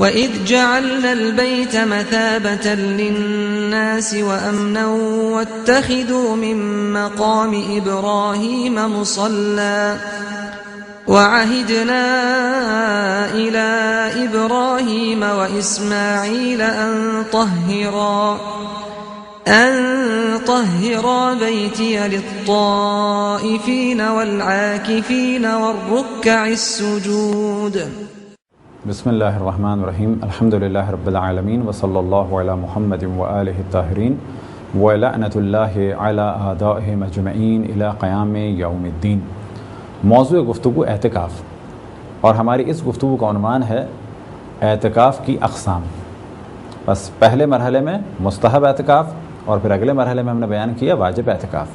وَإِذْ جَعَلْنَا الْبَيْتَ مَثَابَةً لِلنَّاسِ وَأَمْنًا وَاتَّخِذُوا مِن مَّقَامِ إِبْرَاهِيمَ مُصَلًّى وَعَهِدْنَا إِلَىٰ إِبْرَاهِيمَ وَإِسْمَاعِيلَ أَن طَهِّرَا بَيْتِيَ لِلطَّائِفِينَ وَالْعَاكِفِينَ وَالرُّكَّعِ السُّجُودِ. بسم اللہ الرحمن الرحیم. الحمدللہ رب العالمین وصلی اللہ علی محمد وآلہ الطاہرین ولعنۃ اللہ علی اعدائہم اجمعین الی قیام یوم الدین. موضوع گفتگو اعتکاف، اور ہماری اس گفتگو کا عنوان ہے اعتکاف کی اقسام. بس پہلے مرحلے میں مستحب اعتکاف اور پھر اگلے مرحلے میں ہم نے بیان کیا واجب اعتکاف.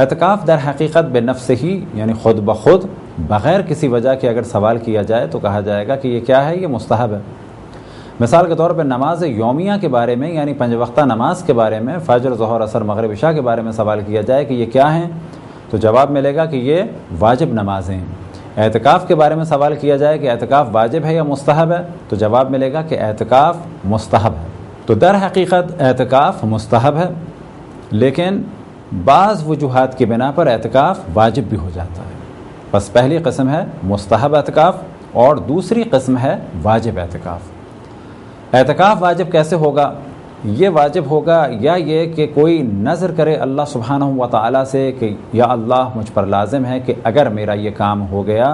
اعتکاف در حقیقت بنفس ہی، یعنی خود بخود بغیر کسی وجہ کے اگر سوال کیا جائے تو کہا جائے گا کہ یہ کیا ہے، یہ مستحب ہے. مثال کے طور پر نماز یومیہ کے بارے میں، یعنی 5 وقتہ نماز کے بارے میں، فجر، ظہر، عصر، مغرب، عشاء کے بارے میں سوال کیا جائے کہ یہ کیا ہیں، تو جواب ملے گا کہ یہ واجب نمازیں ہیں. اعتکاف کے بارے میں سوال کیا جائے کہ اعتکاف واجب ہے یا مستحب ہے، تو جواب ملے گا کہ اعتکاف مستحب ہے. تو در حقیقت اعتکاف مستحب ہے، لیکن بعض وجوہات کی بنا پر اعتکاف واجب بھی ہو جاتا ہے. بس پہلی قسم ہے مستحب اعتکاف اور دوسری قسم ہے واجب اعتکاف. اعتکاف واجب کیسے ہوگا؟ یہ واجب ہوگا یا یہ کہ کوئی نذر کرے اللہ سبحانہ و تعالیٰ سے کہ یا اللہ مجھ پر لازم ہے کہ اگر میرا یہ کام ہو گیا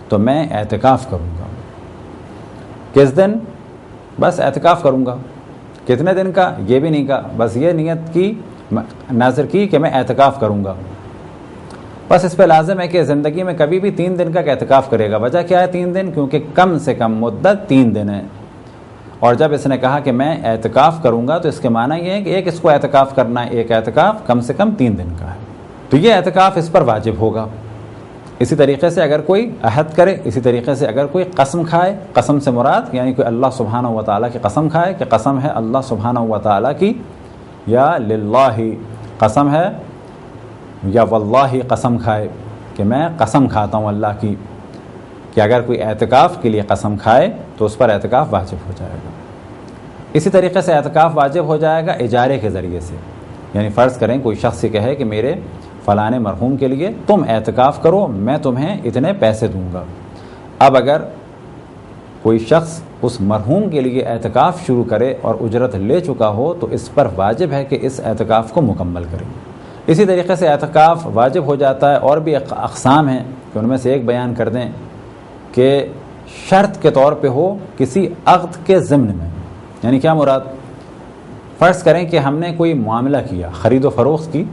تو میں اعتکاف کروں گا. کس دن؟ بس اعتکاف کروں گا. کتنے دن کا؟ یہ بھی نہیں کہا، بس یہ نیت کی، نذر کی کہ میں اعتکاف کروں گا. بس اس پہ لازم ہے کہ زندگی میں کبھی بھی 3 دن کا اعتکاف کرے گا. وجہ کیا ہے 3 دن؟ کیونکہ کم سے کم مدت 3 دن ہے. اور جب اس نے کہا کہ میں اعتکاف کروں گا تو اس کے معنی یہ ہے کہ ایک اس کو اعتکاف کرنا ہے، ایک اعتکاف کم سے کم 3 دن کا ہے. تو یہ اعتکاف اس پر واجب ہوگا. اسی طریقے سے اگر کوئی عہد کرے، اسی طریقے سے اگر کوئی قسم کھائے، قسم سے مراد یعنی کوئی اللہ سبحانہ و تعالیٰ کی قسم کھائے کہ قسم ہے اللہ سبحانہ و تعالیٰ کی، یا للہ قسم ہے، یا واللہ قسم کھائے کہ میں قسم کھاتا ہوں اللہ کی، کہ اگر کوئی اعتکاف کے لیے قسم کھائے تو اس پر اعتکاف واجب ہو جائے گا. اسی طریقے سے اعتکاف واجب ہو جائے گا اجارے کے ذریعے سے. یعنی فرض کریں کوئی شخص یہ کہے کہ میرے فلاں مرحوم کے لیے تم اعتکاف کرو، میں تمہیں اتنے پیسے دوں گا. اب اگر کوئی شخص اس مرحوم کے لیے اعتکاف شروع کرے اور اجرت لے چکا ہو تو اس پر واجب ہے کہ اس اعتکاف کو مکمل کرے. اسی طریقے سے اعتکاف واجب ہو جاتا ہے. اور بھی اقسام ہیں کہ ان میں سے ایک بیان کر دیں کہ شرط کے طور پہ ہو کسی عقد کے ضمن میں. یعنی کیا مراد؟ فرض کریں کہ ہم نے کوئی معاملہ کیا، خرید و فروخت کی.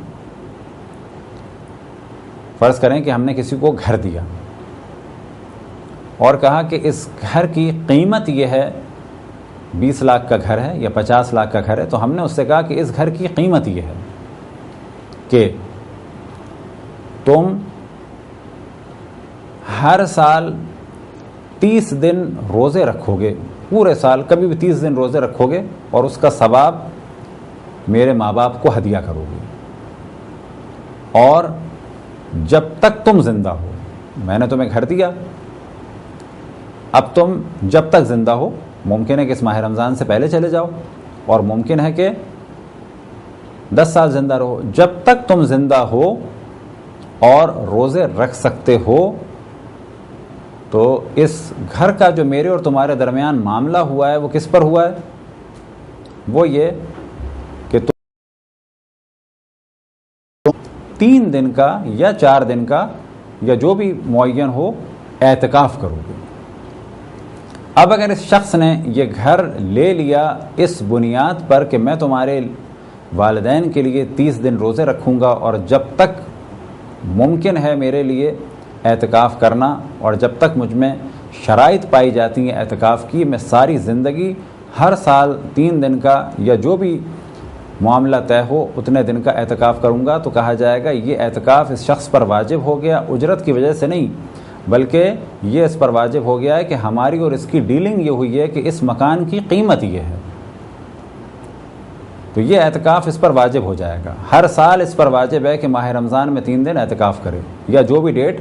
فرض کریں کہ ہم نے کسی کو گھر دیا اور کہا کہ اس گھر کی قیمت یہ ہے، 20 لاکھ کا گھر ہے یا 50 لاکھ کا گھر ہے. تو ہم نے اس سے کہا کہ اس گھر کی قیمت یہ ہے کہ تم ہر سال 30 دن روزے رکھو گے، پورے سال کبھی بھی 30 دن روزے رکھو گے اور اس کا ثواب میرے ماں باپ کو ہدیہ کرو گے. اور جب تک تم زندہ ہو، میں نے تمہیں گھر دیا، اب تم جب تک زندہ ہو، ممکن ہے کہ اس ماہ رمضان سے پہلے چلے جاؤ اور ممکن ہے کہ 10 سال زندہ رہو، جب تک تم زندہ ہو اور روزے رکھ سکتے ہو تو اس گھر کا جو میرے اور تمہارے درمیان معاملہ ہوا ہے وہ کس پر ہوا ہے؟ وہ یہ کہ تم 3 دن کا یا 4 دن کا یا جو بھی معین ہو اعتکاف کرو گے. اب اگر اس شخص نے یہ گھر لے لیا اس بنیاد پر کہ میں تمہارے والدین کے لیے 30 دن روزے رکھوں گا اور جب تک ممکن ہے میرے لیے اعتکاف کرنا اور جب تک مجھ میں شرائط پائی جاتی ہیں اعتکاف کی، میں ساری زندگی ہر سال 3 دن کا یا جو بھی معاملہ طے ہو اتنے دن کا اعتکاف کروں گا، تو کہا جائے گا یہ اعتکاف اس شخص پر واجب ہو گیا اجرت کی وجہ سے نہیں، بلکہ یہ اس پر واجب ہو گیا ہے کہ ہماری اور اس کی ڈیلنگ یہ ہوئی ہے کہ اس مکان کی قیمت یہ ہے. تو یہ اعتکاف اس پر واجب ہو جائے گا. ہر سال اس پر واجب ہے کہ ماہ رمضان میں 3 دن اعتکاف کرے، یا جو بھی ڈیٹ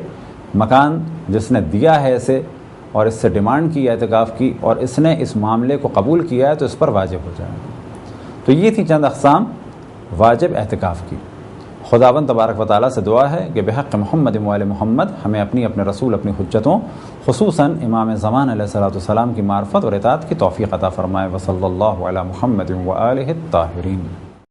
مکان جس نے دیا ہے اسے اور اس سے ڈیمانڈ کی اعتکاف کی اور اس نے اس معاملے کو قبول کیا ہے تو اس پر واجب ہو جائے. تو یہ تھی چند اقسام واجب اعتکاف کی. خداوند تبارک و تعالیٰ سے دعا ہے کہ بحق محمد و آل محمد ہمیں اپنے رسول اپنی حجتوں خصوصاً امام زمان علیہ الصلوۃ والسلام کی معرفت اور اطاعت کی توفیق عطا فرمائے. وصلی اللہ علی محمد و آلہ الطاہرین.